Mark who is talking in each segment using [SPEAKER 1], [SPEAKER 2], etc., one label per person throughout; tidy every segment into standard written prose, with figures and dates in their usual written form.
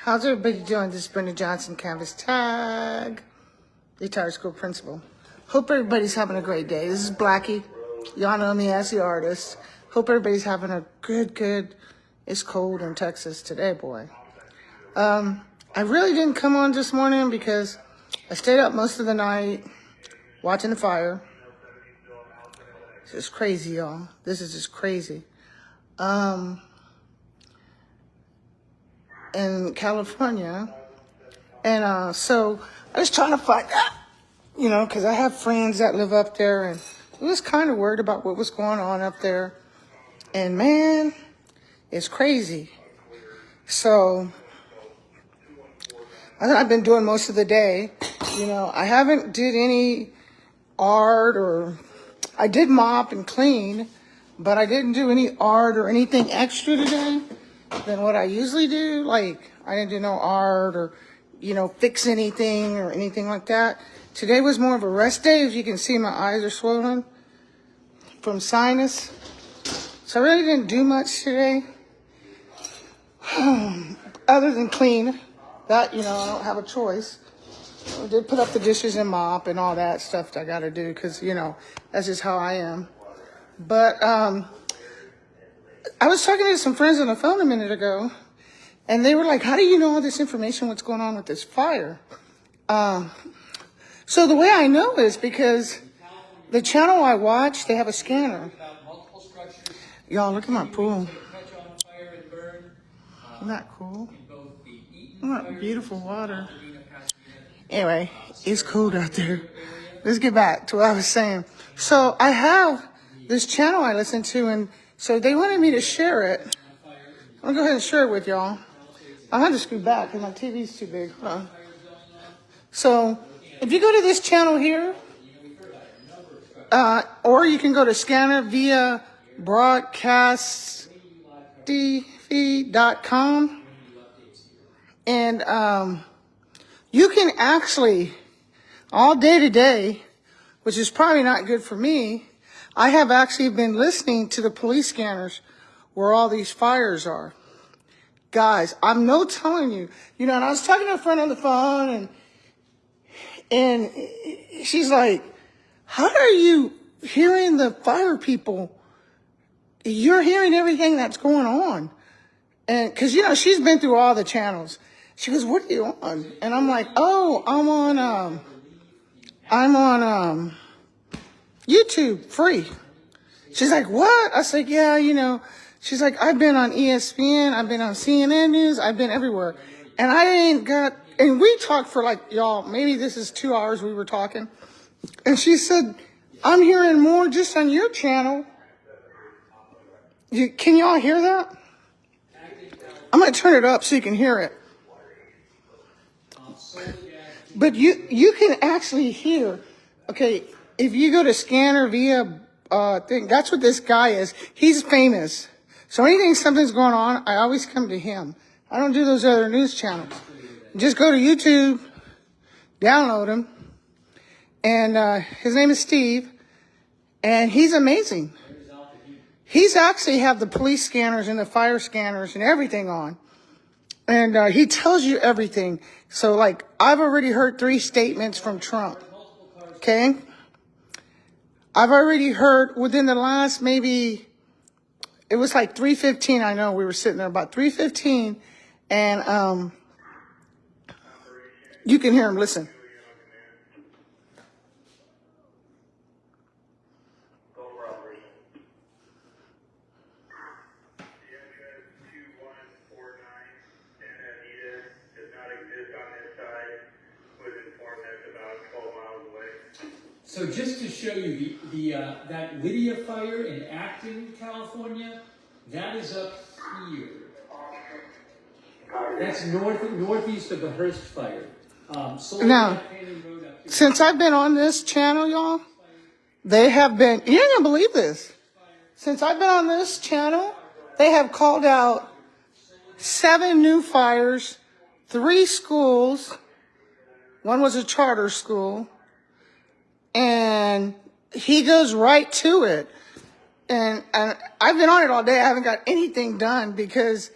[SPEAKER 1] How's everybody doing? This is Brenda Johnson, Canvas Tag, retired school principal. Hope everybody's having a great day. This is Blackie. Y'all know me as the artist. Hope everybody's having a good. It's cold in Texas today, boy. I really didn't come on this morning because I stayed up most of the night watching the fire. This is crazy, y'all. This is just crazy. In California. And so I was trying to find out, because I have friends that live up there, and I was kind of worried about what was going on up there. And man, it's crazy. So I've been doing most of the day. I haven't did any art, or I did mop and clean, but I didn't do any art or anything extra today than what I usually do. Like, I didn't do no art or, fix anything or anything like that. Today was more of a rest day. As you can see, my eyes are swollen from sinus. So I really didn't do much today. Other than clean. That, I don't have a choice. I did put up the dishes and mop and all that stuff that I got to do because, that's just how I am. But I was talking to some friends on the phone a minute ago, and they were like, how do you know all this information, what's going on with this fire? So the way I know is because the channel I watch, they have a scanner. Y'all, look at my pool. Isn't that cool? Isn't that beautiful water? Anyway, it's cold out there. Let's get back to what I was saying. So I have this channel I listen to, and so they wanted me to share it. I'm going to go ahead and share it with y'all. I'll have to scoot back because my TV's too big. Hold on. So if you go to this channel here, or you can go to Scanner via broadcasttv.com, and you can actually, all day today, which is probably not good for me, I have actually been listening to the police scanners where all these fires are. Guys, I'm no telling you. And I was talking to a friend on the phone, and she's like, how are you hearing the fire people? You're hearing everything that's going on. And because, she's been through all the channels. She goes, what are you on? And I'm like, oh, I'm on YouTube, free. She's like, what? I said, yeah, She's like, I've been on ESPN, I've been on CNN News, I've been everywhere. And and we talked for y'all, maybe this is 2 hours we were talking. And she said, I'm hearing more just on your channel. Can y'all hear that? I'm going to turn it up so you can hear it. But you can actually hear, okay, if you go to Scanner via thing, that's what this guy is. He's famous. So something's going on, I always come to him. I don't do those other news channels. Just go to YouTube, download him, and his name is Steve, and he's amazing. He's actually have the police scanners and the fire scanners and everything on. And he tells you everything. So, I've already heard 3 statements from Trump. Okay? I've already heard within the last maybe, it was 3:15. I know we were sitting there about 3:15. And you can hear him. Listen.
[SPEAKER 2] So just to show you that Lydia fire in Acton, California, that is up here. That's northeast of the Hearst fire.
[SPEAKER 1] Now, since I've been on this channel, y'all, they have been, you ain't gonna believe this. Since I've been on this channel, they have called out 7 new fires, 3 schools. One was a charter school. And he goes right to it. And I've been on it all day. I haven't got anything done because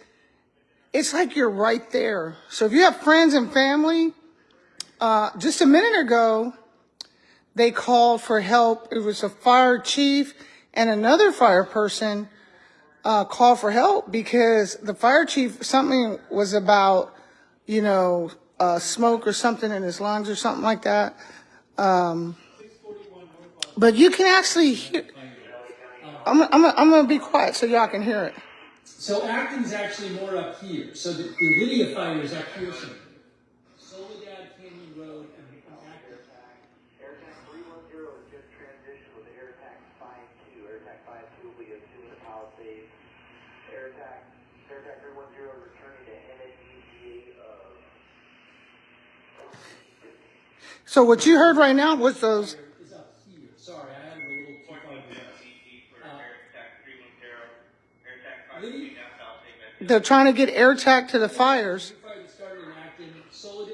[SPEAKER 1] it's like you're right there. So if you have friends and family, just a minute ago, they called for help. It was a fire chief and another fire person called for help because the fire chief, something was about, smoke or something in his lungs or something like that. But you can actually hear. I'm gonna be quiet so y'all can hear it.
[SPEAKER 2] So Acton's actually more up here. So the Lydia fire is up here somewhere. Soledad, Canyon Road, and Acton.
[SPEAKER 3] AirTac 310 has just transitioned with AirTac 52. AirTac 52 will be assuming the Palisades. AirTac 310 returning to NNETA of.
[SPEAKER 1] So what you heard right now was those.
[SPEAKER 2] Is up here. Sorry, I had it a little too far to Lydia,
[SPEAKER 1] They're trying to get AirTac to the fires.
[SPEAKER 2] fire that started in Acton,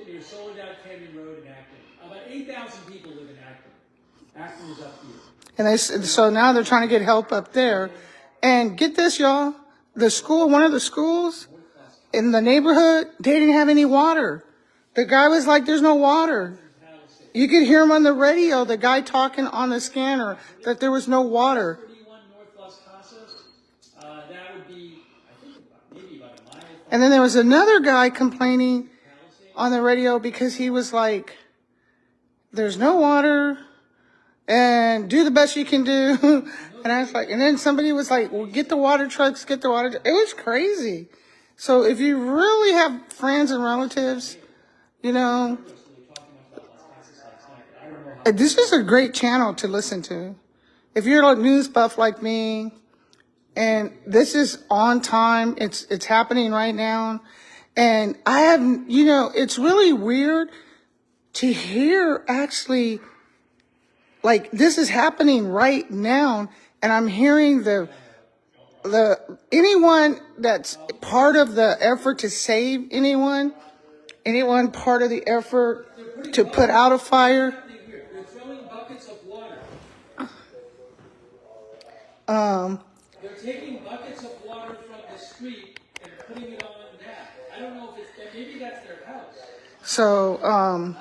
[SPEAKER 2] near Soledad, Canyon Road, in Acton. About 8,000 people live in Acton. Acton is up here.
[SPEAKER 1] And so now they're trying to get help up there. And get this, y'all. The school, one of the schools in the neighborhood, they didn't have any water. The guy was like, there's no water. You could hear him on the radio, the guy talking on the scanner, that there was no water.
[SPEAKER 2] 31 North Las Casas. That would be, I think, maybe about a mile.
[SPEAKER 1] And then there was another guy complaining on the radio because he was like, there's no water and do the best you can do. And I was like, and then somebody was like, well, get the water trucks, get the water. It was crazy. So if you really have friends and relatives, this is a great channel to listen to. If you're a news buff like me, and this is on time, it's happening right now. And I have, it's really weird to hear actually, like, this is happening right now. And I'm hearing anyone that's part of the effort to save anyone part of the effort to put out a fire.
[SPEAKER 2] They're throwing buckets of water. They're taking buckets of water from the street and putting it on that. I don't know if maybe that's their house.
[SPEAKER 1] So,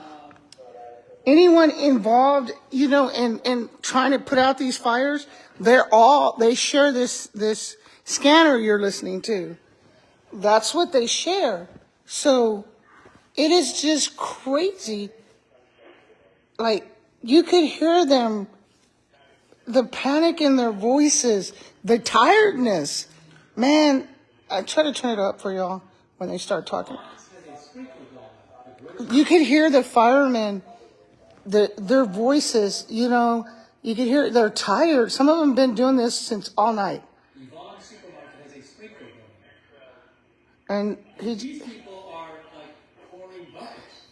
[SPEAKER 1] anyone involved, in trying to put out these fires, they share this scanner you're listening to. That's what they share. So it is just crazy. Like, you could hear them, the panic in their voices, the tiredness. Man, I try to turn it up for y'all when they start talking. You could hear the firemen, their voices, you could hear they're tired. Some of them have been doing this since all night.
[SPEAKER 2] Yvonne Supermarket has a sprinkler going.
[SPEAKER 1] And
[SPEAKER 2] These people are like pouring buckets.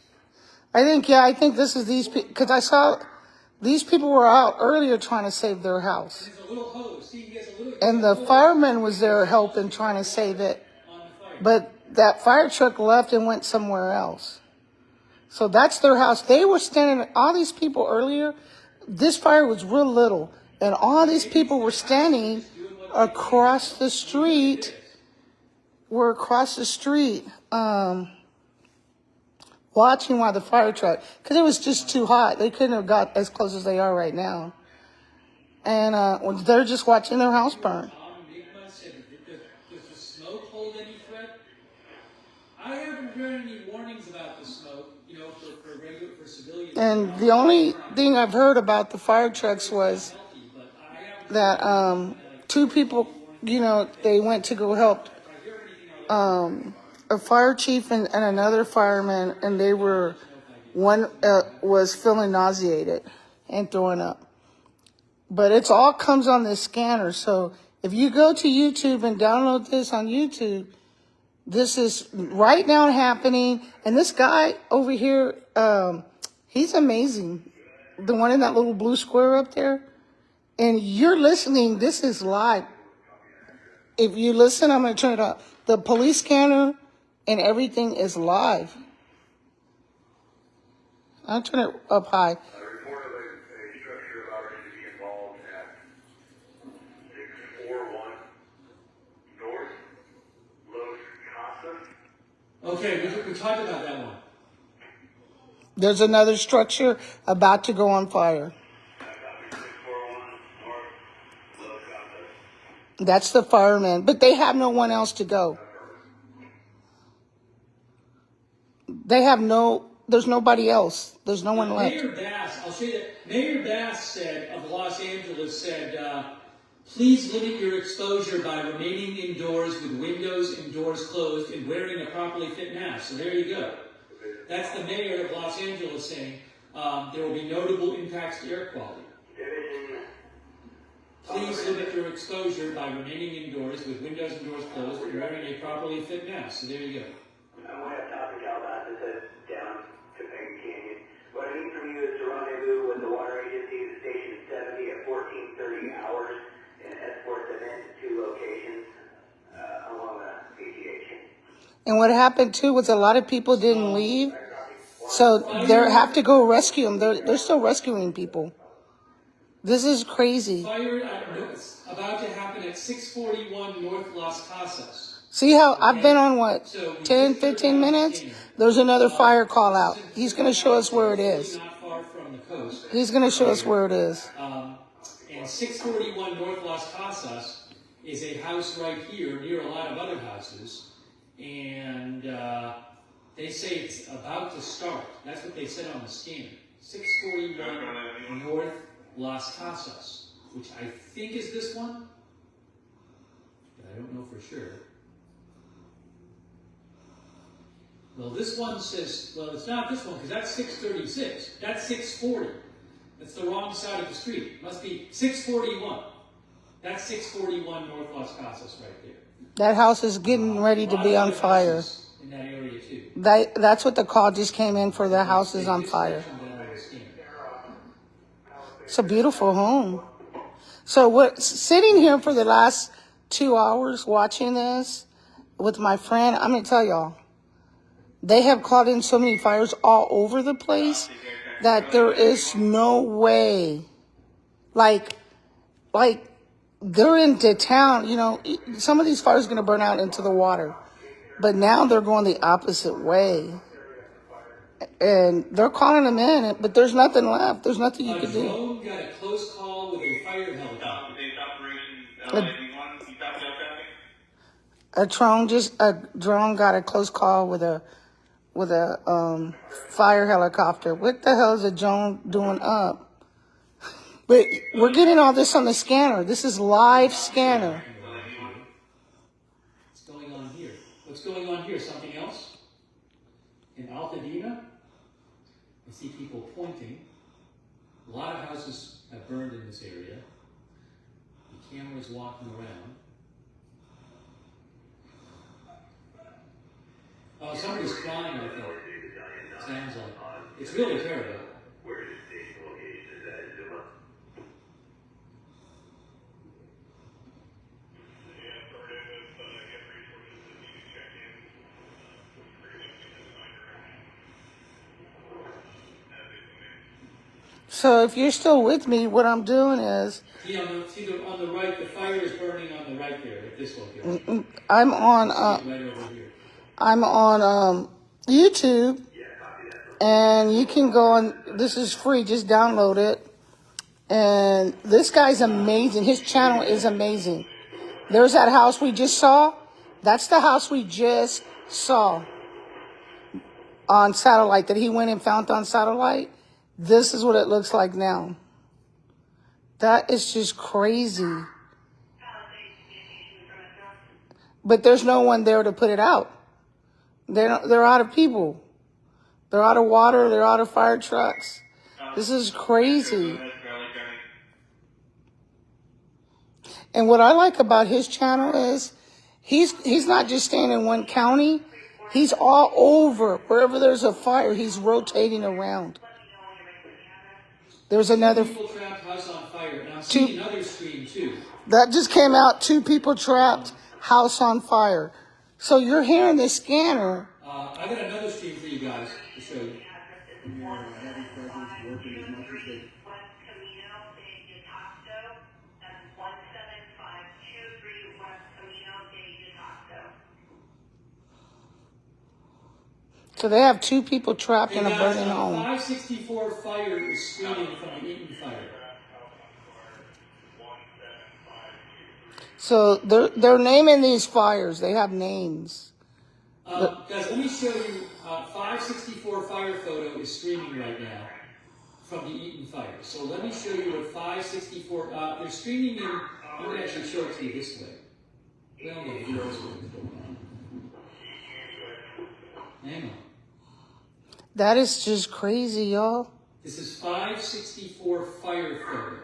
[SPEAKER 1] I think this is these people, because I saw these people were out earlier trying to save their house.
[SPEAKER 2] There's a little hose. See, he has a little.
[SPEAKER 1] And the fireman was there helping, trying to save it.
[SPEAKER 2] On the fire.
[SPEAKER 1] But that fire truck left and went somewhere else. So that's their house. They were standing, all these people earlier, this fire was real little. And all these people were standing across the street, watching while the fire truck, because it was just too hot. They couldn't have got as close as they are right now. And they're just watching their house burn.
[SPEAKER 2] Enigma said, does the smoke hold any threat? I haven't heard any warnings about the smoke, for civilians.
[SPEAKER 1] And the only thing I've heard about the fire trucks was that two people, they went to go help a fire chief and another fireman, and one was feeling nauseated and throwing up. But it's all comes on this scanner. So if you go to YouTube and download this on YouTube, this is right now happening. And this guy over here, he's amazing. The one in that little blue square up there. And you're listening. This is live. If you listen, I'm going to turn it up. The police scanner and everything is live. I'll turn it up high.
[SPEAKER 3] Reportedly, a structure allowed to be involved at 641 North Los Casas.
[SPEAKER 2] Okay, we talked about that one.
[SPEAKER 1] There's another structure about to go on fire. That's the firemen, but they have no one else to go. There's nobody else. There's no one left.
[SPEAKER 2] Mayor Bass, I'll show you that. Mayor Bass said, of Los Angeles, said, please limit your exposure by remaining indoors with windows and doors closed and wearing a properly fit mask. So there you go. That's the mayor of Los Angeles saying there will be notable impacts to air quality. Please limit your exposure by remaining indoors with windows and doors closed and wearing a properly fit mask. So there you go.
[SPEAKER 3] I'm way up top of Calabasas, down Topanga Canyon. What I need from you is to rendezvous with the water agency at Station 70 at 14:30 hours and escort them into 2 locations along the PGH.
[SPEAKER 1] And what happened too was a lot of people didn't leave, so they have to go rescue them. They're still rescuing people. This is crazy.
[SPEAKER 2] Fire it's about to happen at 641 North Las Casas.
[SPEAKER 1] See how I've been on what, 10, 15 minutes? There's another fire call out. He's going to show us where it is.
[SPEAKER 2] Not far from the coast.
[SPEAKER 1] He's going to show us where it is.
[SPEAKER 2] And 641 North Las Casas is a house right here near a lot of other houses. And they say it's about to start. That's what they said on the scanner. 641 North Las Casas, which I think is this one. But I don't know for sure. Well, this one says, well, it's not this one because that's 636. That's 640. That's the wrong side of the street. Must be 641. That's 641 North Las Casas right there.
[SPEAKER 1] That house is getting ready to be on fire.
[SPEAKER 2] In that area too.
[SPEAKER 1] That's what the call just came in for. The house is on fire. It's a beautiful home. So we're sitting here for the last 2 hours watching this with my friend. I'm going to tell y'all, they have called in so many fires all over the place that there is no way. Like they're into town, you know, some of these fires are going to burn out into the water. But now they're going the opposite way. And they're calling them in, but there's nothing left. There's nothing you can do.
[SPEAKER 2] A drone got a close call with a fire helicopter.
[SPEAKER 1] A drone got a close call with a fire helicopter. What the hell is a drone doing up? But we're getting all this on the scanner. This is live scanner.
[SPEAKER 2] What's going on here? What's going on here? Something else? In Altadena, I see people pointing. A lot of houses have burned in this area. The camera's walking around. Oh, somebody's crying, I think. Sounds like. It's really terrible.
[SPEAKER 3] Where is station location? Is that in Zuma?
[SPEAKER 1] So if you're still with me, what I'm doing is
[SPEAKER 2] See, on the right, the fire is burning on the right there, at this location.
[SPEAKER 1] I'm on
[SPEAKER 2] Right over here.
[SPEAKER 1] I'm on YouTube, and you can go on. This is free. Just download it. And this guy's amazing. His channel is amazing. There's that house we just saw. That's the house we just saw on satellite that he went and found on satellite. This is what it looks like now. That is just crazy. But there's no one there to put it out. They're out of people. They're out of water. They're out of fire trucks. This is crazy. And what I like about his channel is he's not just staying in one county. He's all over. Wherever there's a fire, he's rotating around. There's another.
[SPEAKER 2] People trapped, house on fire. And I'm seeing another stream too.
[SPEAKER 1] That just came out. 2 people trapped, house on fire. So you're hearing the scanner.
[SPEAKER 2] I got another stream for you guys to show you.
[SPEAKER 1] So they have 2 people trapped in a burning home.
[SPEAKER 2] 564 fire is screaming from the Eaton fire.
[SPEAKER 1] So they're naming these fires. They have names.
[SPEAKER 2] Guys, let me show you. 564 fire photo is streaming right now from the Eaton fire. So let me show you what 564. They're streaming in. I'm going to actually show it to you this way. Well, no, you know this way. Hang on.
[SPEAKER 1] That is just crazy, y'all.
[SPEAKER 2] This is 564 fire photo.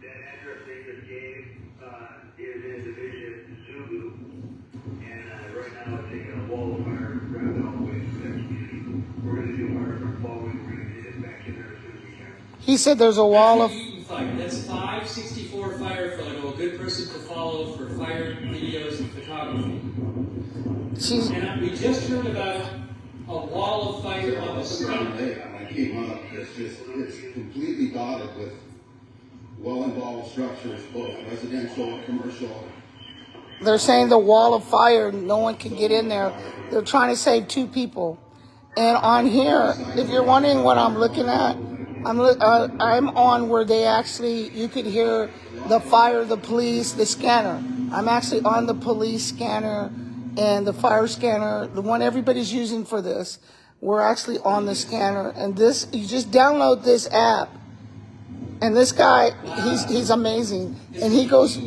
[SPEAKER 3] That address they just gave is in Division Zulu, and right now it's taking a wall of fire wrapped all the way through that community. We're going to do our following. We're going to get it back in there as soon as we can.
[SPEAKER 1] He said there's a wall of...
[SPEAKER 2] That's the Eaton fire. That's 564 fire photo. A good person to follow for fire videos and photography.
[SPEAKER 1] She's,
[SPEAKER 2] And we just heard about a wall of fire on the street.
[SPEAKER 4] When I came up, it's completely dotted with well-involved structures, both residential, commercial.
[SPEAKER 1] they're saying the wall of fire, no one can get in there. They're trying to save 2 people. And on here, if you're wondering what I'm looking at, I'm on where they actually, you could hear the fire, the police, the scanner. I'm actually on the police scanner and the fire scanner, the one everybody's using for this. We're actually on the scanner, and this, you just download this app. And this guy, he's amazing, and he goes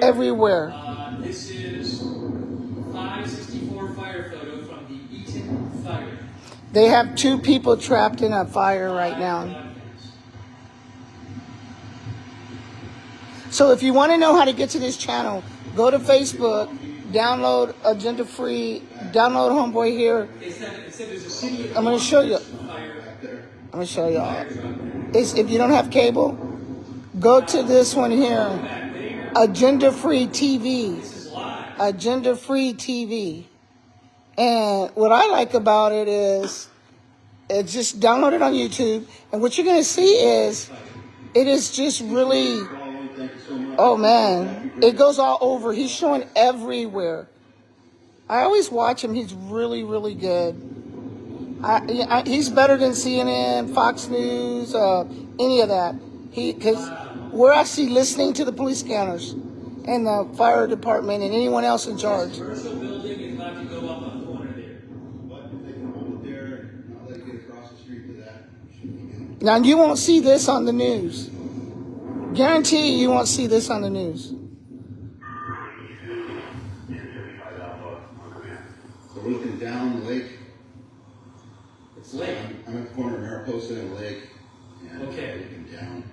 [SPEAKER 1] everywhere.
[SPEAKER 2] This is 564 fire photo from the Eaton fire.
[SPEAKER 1] They have 2 people trapped in a fire right now. So if you want to know how to get to this channel, go to Facebook, download Agenda Free, download Homeboy here.
[SPEAKER 2] It said there's a city of
[SPEAKER 1] I'm going to show you.
[SPEAKER 2] fire.
[SPEAKER 1] I'm going to show y'all. If you don't have cable, go to this one here, Agenda Free TV.
[SPEAKER 2] This is live.
[SPEAKER 1] Agenda Free TV. And what I like about it is, it's just download it on YouTube, and what you're going to see is, it is just really, oh man, it goes all over. He's showing everywhere. I always watch him. He's really, really good. He's better than CNN, Fox News, any of that. Because we're actually listening to the police scanners and the fire department and anyone else in charge.
[SPEAKER 2] Commercial building is about to go up on the corner there.
[SPEAKER 4] But if they can hold it there and not let it get across the street to that, should be good.
[SPEAKER 1] Now, you won't see this on the news. Guarantee you won't see this on the news.
[SPEAKER 4] So we're looking down the lake.
[SPEAKER 2] It's late.
[SPEAKER 4] I'm at the corner of Mariposa and Lake, and
[SPEAKER 2] Okay.
[SPEAKER 4] we're looking down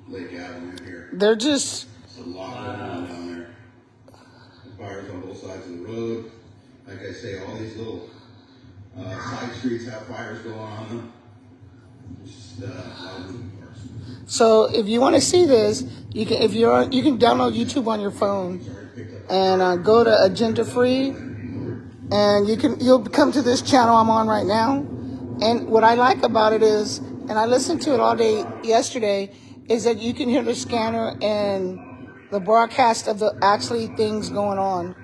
[SPEAKER 4] Lake Avenue here.
[SPEAKER 1] They're just,
[SPEAKER 4] It's a lot going on down there. The fires on both sides of the road. Like I say, all these little side streets have fires going on them. It's just a lot of moving parts.
[SPEAKER 1] so if you want to see this, you can, you can download YouTube on your phone and go to Agenda Free, and you'll come to this channel I'm on right now. And what I like about it is, and I listened to it all day yesterday, is that you can hear the scanner and the broadcast of the actually things going on.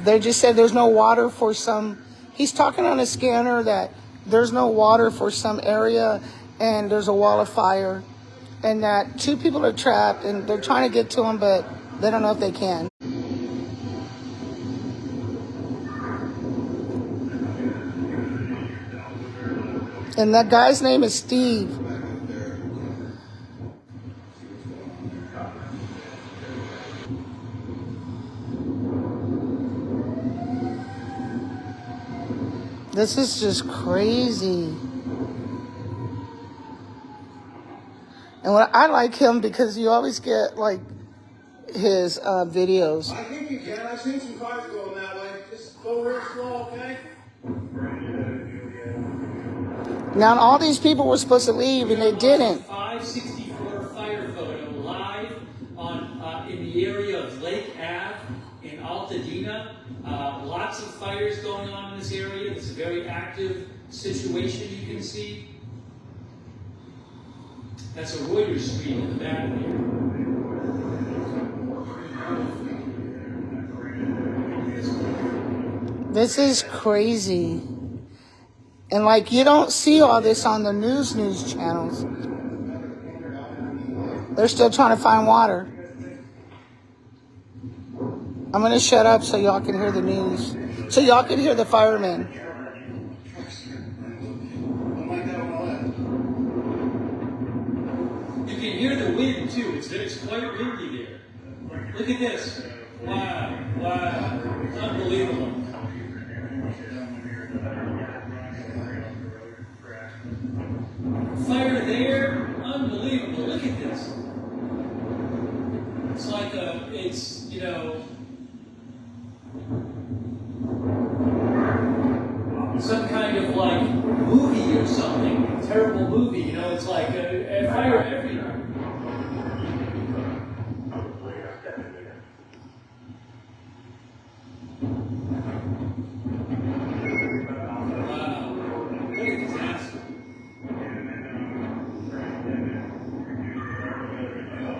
[SPEAKER 1] They just said there's no water for some. He's talking on a scanner that there's no water for some area, and there's a wall of fire, and that 2 people are trapped, and they're trying to get to them, but they don't know if they can. And that guy's name is Steve.
[SPEAKER 4] Back up there, see what's going on there.
[SPEAKER 1] This is just crazy. And I like him because you always get like his videos.
[SPEAKER 4] I think you can. I've seen some cars going that way. Just go real slow, okay?
[SPEAKER 1] Now all these people were supposed to leave and they didn't.
[SPEAKER 2] 564 fire photo live on in the area of Lake Ave in Altadena. Lots of fires going on in this area. It's a very active situation, you can see. That's a Reuters stream in the back here.
[SPEAKER 1] This is crazy. And like, you don't see all this on the news channels. They're still trying to find water. I'm going to shut up so y'all can hear the news. So y'all can hear the firemen.
[SPEAKER 2] You can hear the wind too. It's quite windy there. Look at this. Wow. Wow. It's unbelievable. Fire there. Unbelievable. Look at this. It's like some kind of like movie or something. Terrible movie. It's like a fire everywhere. Wow. What a disaster.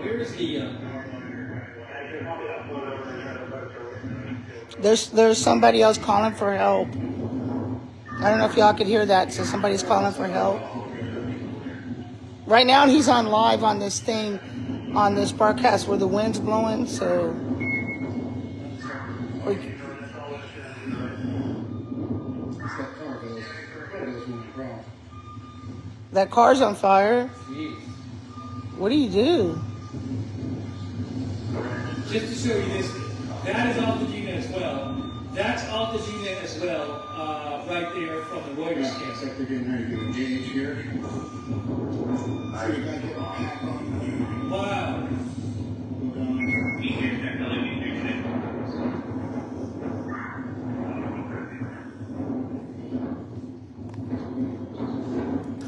[SPEAKER 2] Where's the
[SPEAKER 1] There's somebody else calling for help. I don't know if y'all could hear that. So somebody's calling for help. Right now he's on live on this thing, on this broadcast where the wind's blowing. So that car's on fire.
[SPEAKER 2] Jeez.
[SPEAKER 1] What do you do?
[SPEAKER 2] Just to show you this, that is Altadena as well. That's Altadena as well, right there from the Reuters
[SPEAKER 4] Looks
[SPEAKER 2] camp.
[SPEAKER 4] like they're getting ready to engage here.
[SPEAKER 2] Wow.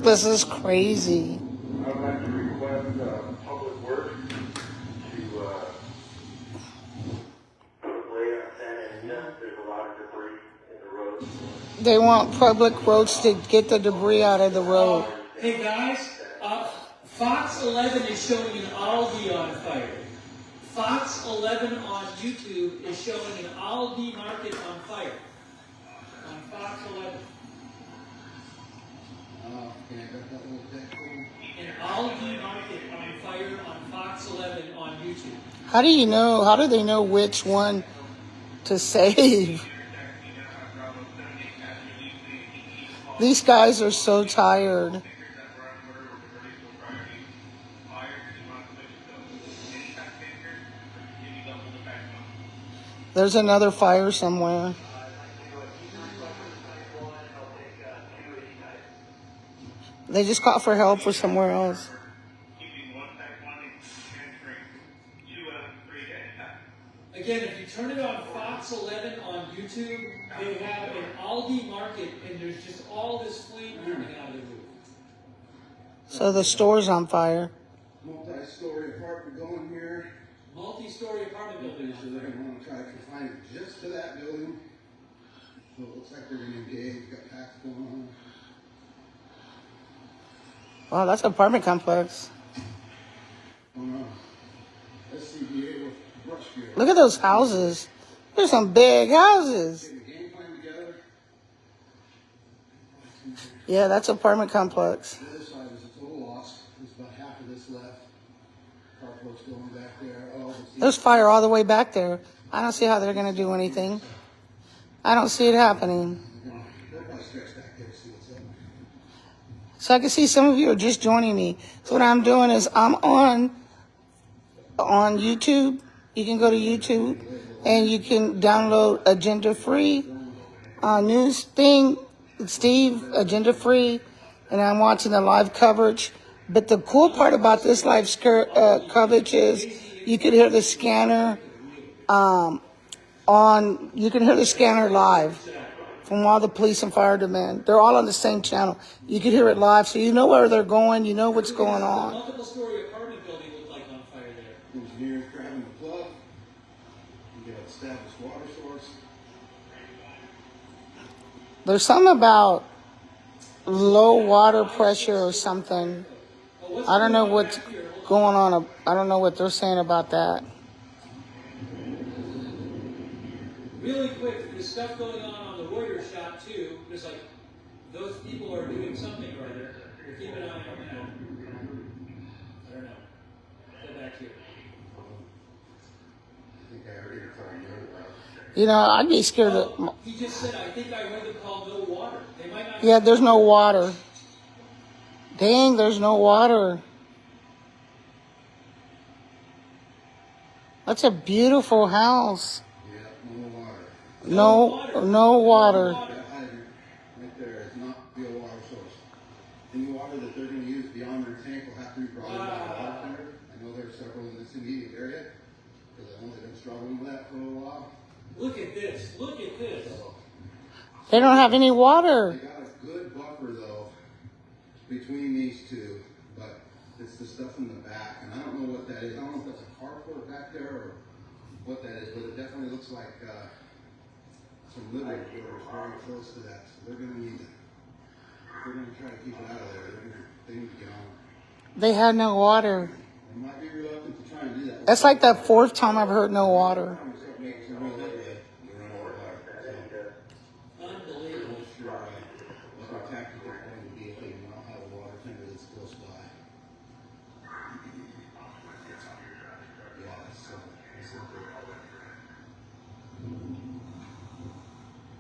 [SPEAKER 1] This is crazy.
[SPEAKER 3] I would like to request Public Works to put a blade on Santa Anita. There's a lot of debris in the road.
[SPEAKER 1] They want public roads to get the debris out of the road.
[SPEAKER 2] Hey guys, Fox 11 is showing an Aldi on fire. Fox 11 on YouTube is showing an Aldi market on fire. On Fox 11. An Aldi market on fire on Fox 11 on YouTube.
[SPEAKER 1] How do you know? How do they know which one to save? These guys are so tired. There's another fire somewhere. They just called for help for somewhere else.
[SPEAKER 2] Again, if you turn it on Fox 11 on YouTube, they have an Aldi market, and there's just all this flame coming out of the roof.
[SPEAKER 1] So the store's on fire.
[SPEAKER 4] Multi-story apartment going here.
[SPEAKER 2] Multi-story apartment building.
[SPEAKER 4] So they're going to want to try to confine it just to that building. So it looks like they're going to engage. Got packs going on.
[SPEAKER 1] Wow, that's an apartment complex.
[SPEAKER 4] Oh no. SCBA with brush gear.
[SPEAKER 1] Look at those houses. There's some big houses.
[SPEAKER 4] Getting a game plan together.
[SPEAKER 1] Yeah, that's an apartment complex.
[SPEAKER 4] The other side is a total loss. There's about half of this left. Carport's going back there. Oh,
[SPEAKER 1] There's fire all the way back there. I don't see how they're going to do anything. I don't see it happening.
[SPEAKER 4] they'll probably stretch back there to see what's happening.
[SPEAKER 1] So I can see some of you are just joining me. So what I'm doing is I'm on YouTube. You can go to YouTube and you can download Agenda Free news thing. Steve, Agenda Free, and I'm watching the live coverage. But the cool part about this live coverage is you can hear the scanner you can hear the scanner live from all the police and fire demand. They're all on the same channel. You can hear it live, so you know where they're going, you know what's going on.
[SPEAKER 2] Multiple story apartment building looked like on fire there.
[SPEAKER 4] Engineers grabbing the plug. You get an established water source.
[SPEAKER 1] There's something about low water pressure or something. I don't know what's going on. I don't know what they're saying about that.
[SPEAKER 2] Really quick, there's stuff going on the Warrior shot too. There's like, those people are doing something or other. We'll keep an eye on that. I don't know. Get back here.
[SPEAKER 4] I think I already told you about it.
[SPEAKER 1] You know, I'd be scared of.
[SPEAKER 2] Oh, he just said, I think I heard them call no water. They might not.
[SPEAKER 1] Yeah, there's no water. Dang, there's no water. That's a beautiful house.
[SPEAKER 4] Yeah, no water.
[SPEAKER 1] No water.
[SPEAKER 4] That hydrant right there is not the water source. Any water that they're going to use beyond their tank will have to be brought in by a water tender. I know there are several in this immediate area because I've only been struggling with that for a little while.
[SPEAKER 2] Look at this. Look at this.
[SPEAKER 1] They don't have any water.
[SPEAKER 4] They got a good buffer though between these two, but it's the stuff in the back, and I don't know what that is. I don't know if that's a carport back there or what that is, but it definitely looks like some living quarters very close to that. So they're gonna need to. They're gonna try to keep it out of there. They need to get on.
[SPEAKER 1] They had no water.
[SPEAKER 4] They might be reluctant to try and do that.
[SPEAKER 1] That's like the fourth time I've heard no water.
[SPEAKER 4] I'm gonna start making some real headway. We're running out of water. So,
[SPEAKER 2] Unbelievable.
[SPEAKER 4] I'm sure what our tactic is going to be if they do not have a water tender that's close by. Yeah, that's good.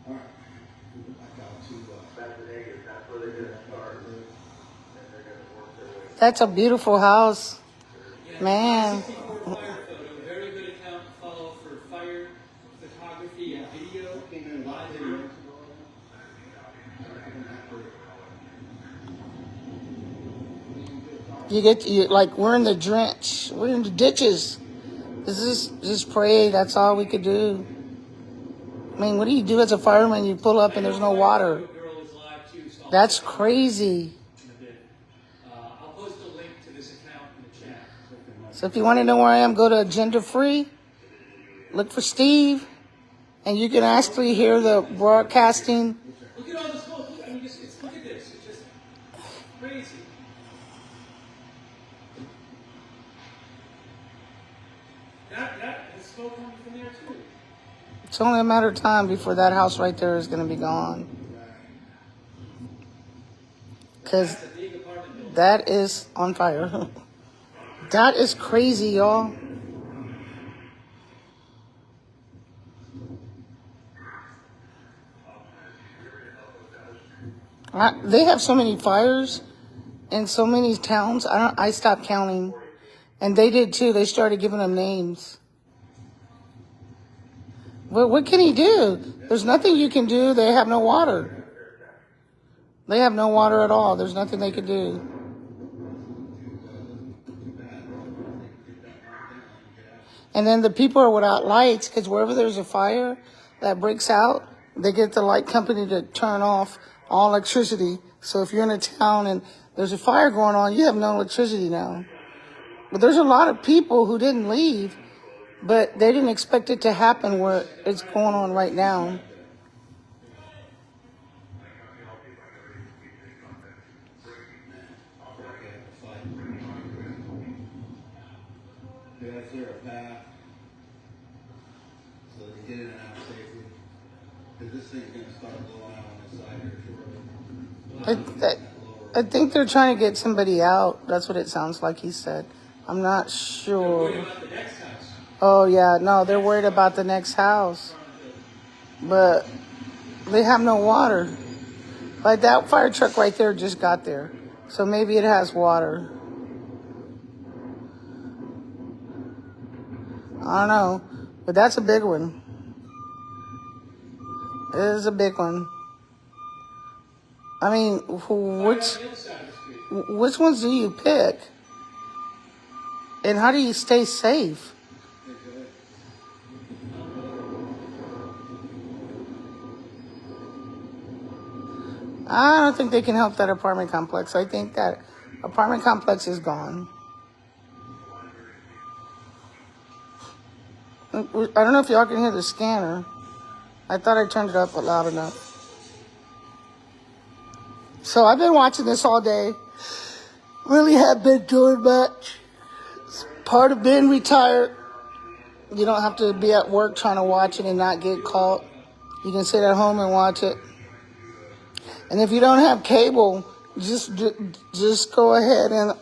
[SPEAKER 4] All right, we'll go back out to,
[SPEAKER 3] That's the negative, that's where they're gonna start, and they're gonna work their way.
[SPEAKER 1] That's a beautiful house.
[SPEAKER 2] Yeah,
[SPEAKER 1] Man.
[SPEAKER 2] 64 fire photo. Very good account to follow for fire photography and video.
[SPEAKER 4] came in
[SPEAKER 2] Live
[SPEAKER 4] live
[SPEAKER 2] video.
[SPEAKER 4] video.
[SPEAKER 1] Like we're in the drench. We're in the ditches. This is just pray. That's all we could do. I mean, what do you do as a fireman? You pull up and there's no water.
[SPEAKER 2] Girl is live too, so I'll
[SPEAKER 1] That's
[SPEAKER 2] post
[SPEAKER 1] crazy.
[SPEAKER 2] it in a bit. I'll post a link to this account in the chat.
[SPEAKER 1] So if you want to know where I am, go to Agenda Free. Look for Steve, and you can actually hear the broadcasting.
[SPEAKER 2] Look at all the smoke. I mean, look at this. It's just crazy. That is smoke coming from there too.
[SPEAKER 1] It's only a matter of time before that house right there is going to be gone. Because
[SPEAKER 2] That's a big apartment building.
[SPEAKER 1] that is on fire. That is crazy, y'all. They have so many fires in so many towns. I stopped counting, and they did too. They started giving them names. Well, what can he do? There's nothing you can do. They have no water. They have no water at all. There's nothing they can do. And then the people are without lights because wherever there's a fire that breaks out, they get the light company to turn off all electricity. So if you're in a town and there's a fire going on, you have no electricity now. But there's a lot of people who didn't leave, but they didn't expect it to happen where it's going on right now.
[SPEAKER 4] That's there a path so they can get in and out safely. Because this thing's going to start blowing out on this side here shortly.
[SPEAKER 1] I think they're trying to get somebody out. That's what it sounds like he said. I'm not
[SPEAKER 2] What
[SPEAKER 1] sure.
[SPEAKER 2] about the next house?
[SPEAKER 1] Oh, yeah. No, they're worried about the next house. But they have no water. Like that fire truck right there just got there. So maybe it has water. I don't know. But that's a big one. It is a big one. I mean,
[SPEAKER 2] On the other side of the street.
[SPEAKER 1] which ones do you pick? And how do you stay safe? I don't think they can help that apartment complex. I think that apartment complex is gone. I don't know if y'all can hear the scanner. I thought I turned it up loud enough. So I've been watching this all day. Really have been doing much. It's part of being retired. You don't have to be at work trying to watch it and not get caught. You can sit at home and watch it. And if you don't have cable, just go ahead and